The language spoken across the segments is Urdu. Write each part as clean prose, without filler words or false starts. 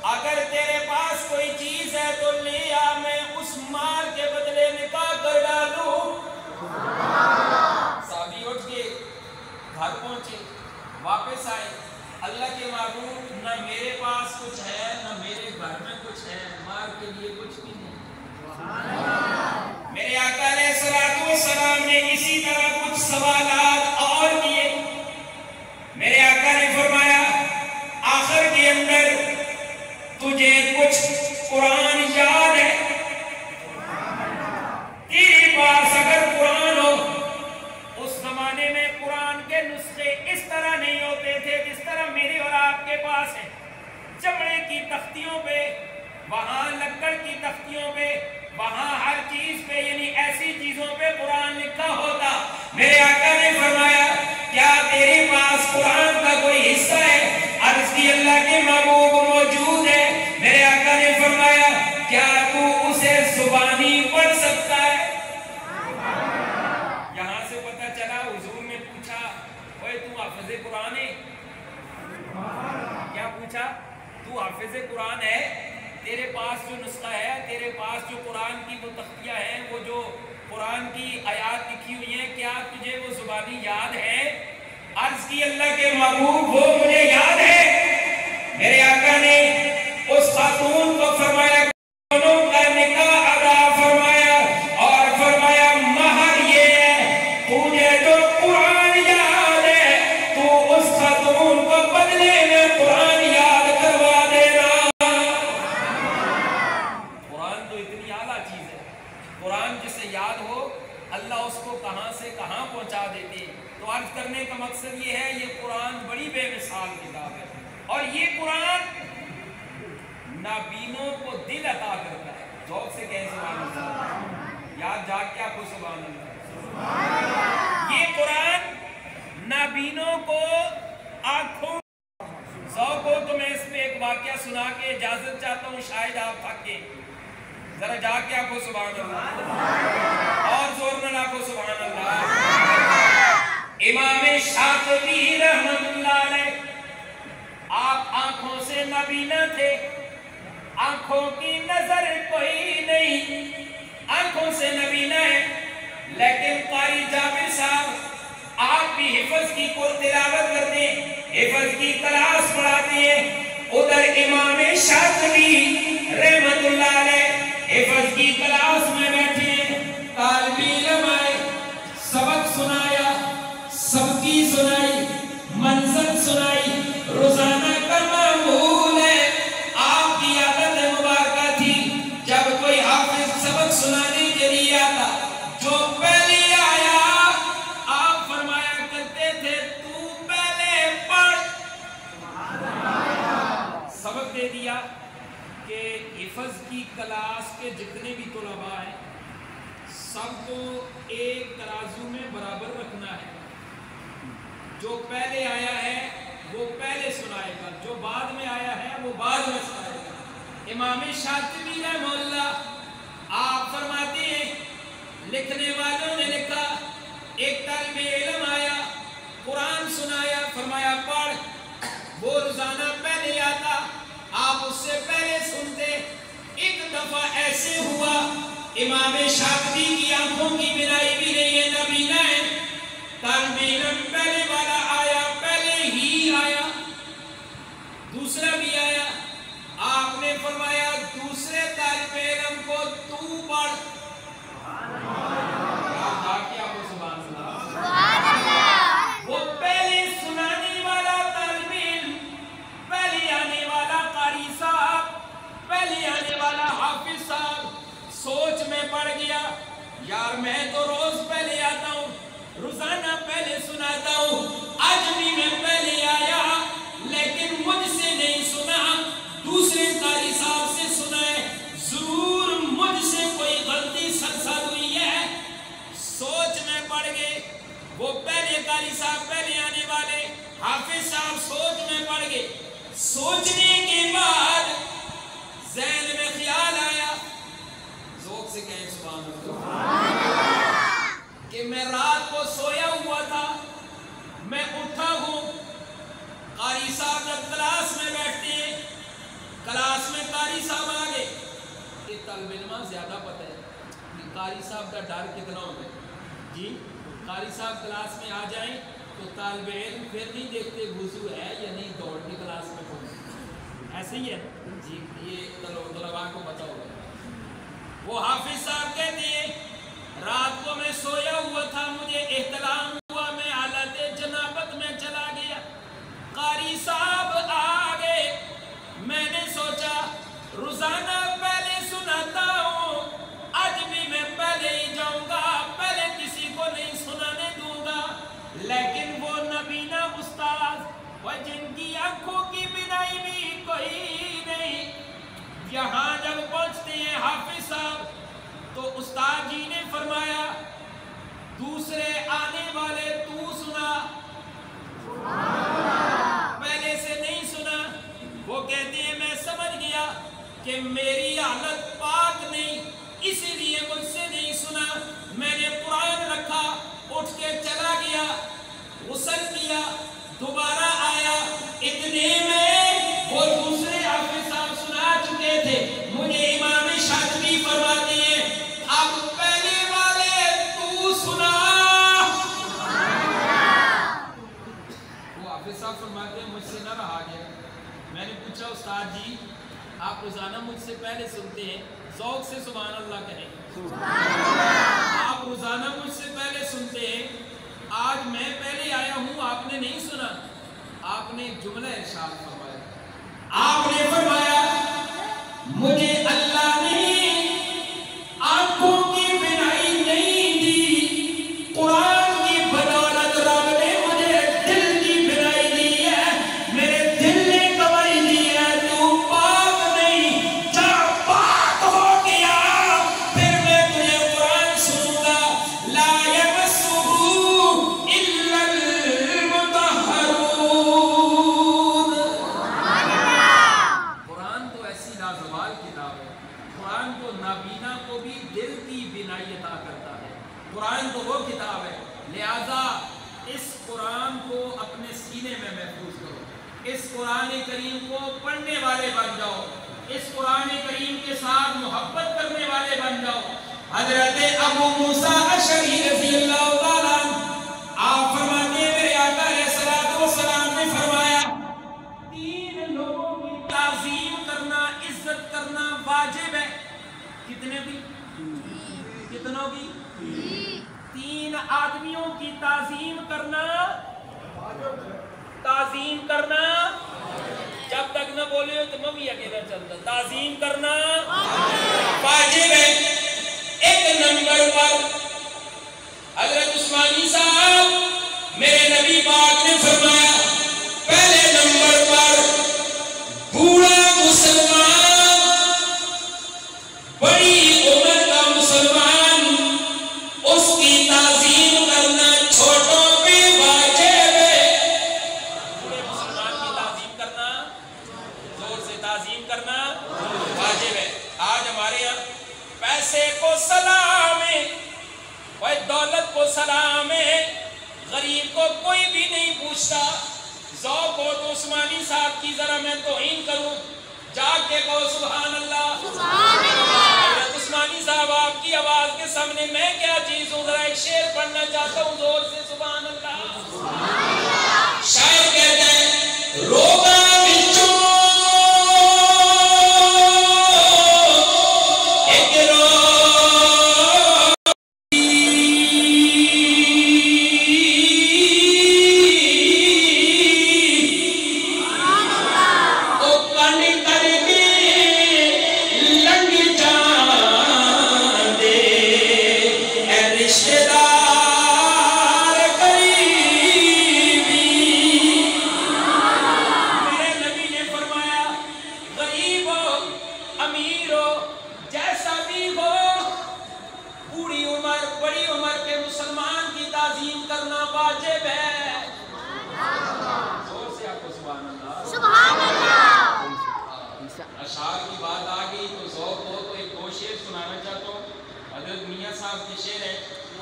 اگر تیرے پاس کوئی چیز ہے تو لے آ، میں اس مال کے بدلے نکاح کر ڈالوں۔ صحابی اٹھ کے گھر پہنچے، واپس آئے، اللہ کے محبوب نہ میرے پاس کچھ ہے نہ میرے گھر میں کچھ ہے، مال کے لیے کچھ بھی نہیں۔ میرے آقا علیہ الصلوۃ والسلام نے اسی طرح کچھ سوالات اور کیے۔ میرے آقا نے فرمایا آخر کے اندر تجھے کچھ قرآن یاد ہے؟ تیرے پاس اگر قرآن ہو، اس زمانے میں قرآن کے نسخے اس طرح نہیں ہوتے تھے جس طرح میرے اور آپ کے پاس ہیں، چمڑے کی تختیوں پہ، وہاں لکڑ کی تختیوں پہ، وہاں ہر چیز پہ، یعنی ایسی چیزوں پہ قرآن لکھا ہوتا۔ میرے آقا نے فرمایا کیا تیرے پاس قرآن کا کوئی حصہ ہے؟ عرض کی اللہ کے محبوب موجود ہے۔ میرے آقا نے فرمایا کیا تو اسے زبانی پڑھ سکتا ہے؟ یہاں سے پتہ چلا حضور نے پوچھا اوے تو حافظ قرآن ہے؟ کیا پوچھا؟ تو حافظ قرآن ہے؟ تیرے پاس جو نسخہ ہے، تیرے پاس جو قرآن کی وہ تختیاں ہیں، وہ جو قرآن کی آیات لکھی ہوئی ہیں، کیا تجھے وہ زبانی یاد ہے؟ عرض کی اللہ کے محبوب وہ مجھے یاد ہے۔ میرے آقا نے اس خاتون کو فرمایا دونوں کا نکاح ادا فرمایا اور فرمایا مہر یہ ہے، تجھے جو قرآن یاد ہے تو اس خاتون کو بدلے میں قرآن یاد کروا دینا۔ قرآن تو اتنی اعلیٰ چیز ہے، قرآن جسے یاد ہو اللہ اس کو کہاں سے کہاں پہنچا دیتے۔ تو عرض کرنے کا مقصد یہ ہے، یہ قرآن بڑی بے مثال کتاب ہے، اور یہ قرآن نابینوں کو دل عطا کرتا ہے۔ ذوق سے کہیں سبحان اللہ، یاد جاگ کے آپ کو سبحان اللہ۔ یہ قرآن نابینوں کو آنکھوں ذوق ہو تو میں اس پہ ایک واقعہ سنا کے اجازت چاہتا ہوں، شاید آپ تھکے، ذرا جاگ کے آپ کو سبحان اللہ، اور زور میں آپ کو سبحان اللہ۔ امام شاطبی رحمت اللہ علیہ، آپ آنکھوں سے نابینا تھے، آنکھوں کی نظر کوئی نہیں، آنکھوں سے نابینا ہے، لیکن قاری جابر صاحب آپ بھی حفظ کی تلاوت کرتے ہیں، حفظ کی کلاس پڑھاتے ہیں، ادھر امام شاطبی رحمت اللہ علیہ حفظ کی کلاس میں بیٹھے ہیں، طالب علم آئے، سبق سنایا، سب کی سنائی، منزل سنائی، روزانہ کا معمول ہے، آپ کی عادت مبارکہ تھی، جب کوئی حافظ سبق سنانے کے لیے آتا، جو پہلے آیا آپ فرمایا کرتے تھے تو پہلے پڑھ۔ سبق دے دیا کہ حفظ کی کلاس کے جتنے بھی طلباء ہیں سب کو ایک ترازو میں برابر رکھنا ہے، جو پہلے آیا ہے وہ پہلے سنائے گا، جو بعد میں آیا ہے وہ بعد میں سنائے گا۔ امام شاطبی رحمہ اللہ آپ فرماتے ہیں، لکھنے والوں نے لکھا ایک طالب علم آیا، قرآن سنایا، فرمایا پڑھ، وہ روزانہ پہلے آتا، آپ اس سے پہلے سنتے۔ ایک دفعہ ایسے ہوا امام شاطبی کی آنکھوں کی بینائی بھی نہیں ہے، نابینا ہے، طالب علم پہلے والا آیا، پہلے ہی آیا، دوسرا بھی آیا، آپ نے فرمایا دوسرے طالب علم کو تو پڑھ۔ وہ پہلے سنانے والا طالب علم، پہلے آنے والا قاری صاحب، پہلے آنے والا حافظ صاحب سوچ میں پڑ گیا، یار میں تو روز پہلے آتا ہوں، روزانہ پہلے سناتا ہوں، آج بھی میں پہلے آیا لیکن مجھ سے نہیں سنا، دوسرے قاری صاحب سے سنا ہے، ضرور مجھ سے کوئی غلطی سرزد ہوئی ہے۔ سوچ میں پڑ گئے، وہ پہلے قاری صاحب پہلے آنے والے، حافظ صاحب سوچ میں پڑ گئے۔ سوچنے کے بعد ذہن میں خیال آیا، ذوق سے کہیں سبحان اللہ، کہ میں رات کو سویا ہوا تھا، میں اٹھا ہوں، طالب علم زیادہ پتہ ہے کہ قاری صاحب کا ڈر کتنا ہوتا ہے جی. قاری صاحب کلاس میں آ جائیں تو طالب علم پھر نہیں دیکھتے وضو ہے یا نہیں, دوڑ کے کلاس میں پہنچے. ایسے ہی ہے جی, یہ طلباء کو پتہ ہوگا. وہ حافظ صاحب کہتے ہیں رات کو میں سویا ہوا تھا, مجھے احتلام ہوا, میں حالت جنابت میں چلا گیا, قاری صاحب آ گئے, میں نے سوچا روزانہ پہلے سناتا ہوں, آج بھی میں پہلے ہی جاؤں گا, پہلے کسی کو نہیں سنانے دوں گا. لیکن وہ نبینا استاد وہ جن کی آنکھوں کی بینائی بھی کوئی نہیں, یہاں جب پہنچتے ہیں حافظ صاحب تو استاد جی نے فرمایا دوسرے آنے والے تو سنا, پہلے سے نہیں سنا. وہ کہتے ہیں میں سمجھ گیا کہ میری حالت پاک نہیں, اسی لیے مجھ سے نہیں سنا. میں نے قرآن رکھا, اٹھ کے چلا گیا, غسل کیا, دوبارہ آیا, اتنے میں وہ دوسرے حافظ صاحب سنا چکے تھے. مجھے امام شاطبی فرماتے ہیں اب پہلے والے تو سنا. وہ حافظ صاحب فرماتے ہیں مجھ سے نہ رہا گیا. میں نے پوچھا استاد جی آپ روزانہ مجھ سے پہلے سنتے ہیں, ذوق سے سبحان اللہ کہیں. آپ روزانہ مجھ سے پہلے سنتے ہیں, آج میں پہلے آیا ہوں, آپ نے نہیں سنا. آپ نے جملہ ارشاد فرمایا, آپ نے فرمایا مجھے اللہ نے آنکھوں کی بینائی نہیں دی, قرآن کی بدولت رب نے مجھے دل کی بینائی دی ہے, میرے دل نے گواہی دی ہے تو پاک نہیں, جا پاک ہو گیا پھر میں تجھے قرآن سنوں گا. لا یمسہ الا المطہرون. قرآن تو ایسی لازوال کتاب ہے, قرآن تو نابینا کو بھی دل کی بینائی عطا کرتا ہے. قرآن تو وہ کتاب ہے, لہذا اس قرآن کو اپنے سینے میں محفوظ کرو, اس قرآن کریم کو پڑھنے والے بن جاؤ, اس قرآن کریم کے ساتھ محبت کرنے والے بن جاؤ. حضرت ابو موسیٰ اشعری رضی اللہ تعالیٰ آپ فرماتے ہیں میرے آقا علیہ الصلوۃ والسلام نے فرمایا 3 لوگوں کی تعظیم کرنا, عزت کرنا واجب ہے. کتنے کی؟ کتنوں کی؟ 3 آدمیوں کی تعظیم کرنا, تعظیم کرنا, جب تک نہ بولے ہو تو میں بھی اکیلا چلتا. تعظیم کرنا واجب ہے. ایک نمبر پر حضرت عثمانی صاحب میرے نبی پاک نے فرمایا پہلے نمبر پر بوڑھا مسلمان, بڑی عمر کا مسلمان, اس کی تعظیم کرنا چھوٹوں پہ واجب ہے. بوڑھے مسلمان کی تعظیم کرنا, زور سے تعظیم کرنا واجب ہے. آج ہمارے یہاں پیسے کو سلام ہے, دولت کو سلام ہے, غریب کو کوئی بھی نہیں پوچھتا. ذوق ہو تو عثمانی صاحب کی ذرا میں توہین کروں, جاگ کے کہو سبحان اللہ. حضرت عثمانی صاحب آپ کی آواز کے سامنے میں کیا چیز ہوں, ذرا ایک شعر پڑھنا چاہتا ہوں زور سے سبحان اللہ. شاعر کہتے ہیں روگا بچوں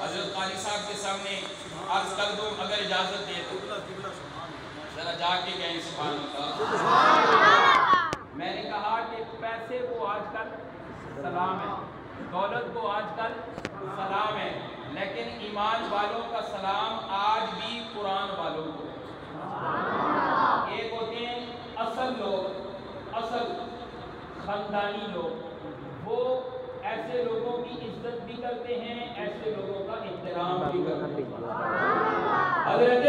حضرت قاری صاحب کے سامنے عرض کر دوں اگر اجازت دے تو ذرا جا کے کہیں سبحان اللہ. میں نے کہا کہ پیسے کو آج کل سلام ہے, دولت کو آج کل سلام ہے، لیکن ایمان والوں کا سلام آج بھی قرآن والوں کو۔ ایک ہوتے ہیں اصل لوگ، اصل خاندانی لوگ، وہ ایسے لوگوں کی عزت بھی کرتے ہیں، ایسے لوگوں کا احترام بھی کرتے ہیں۔ حضرت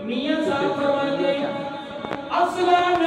میاں صاحب فرماتے ہیں، اسلام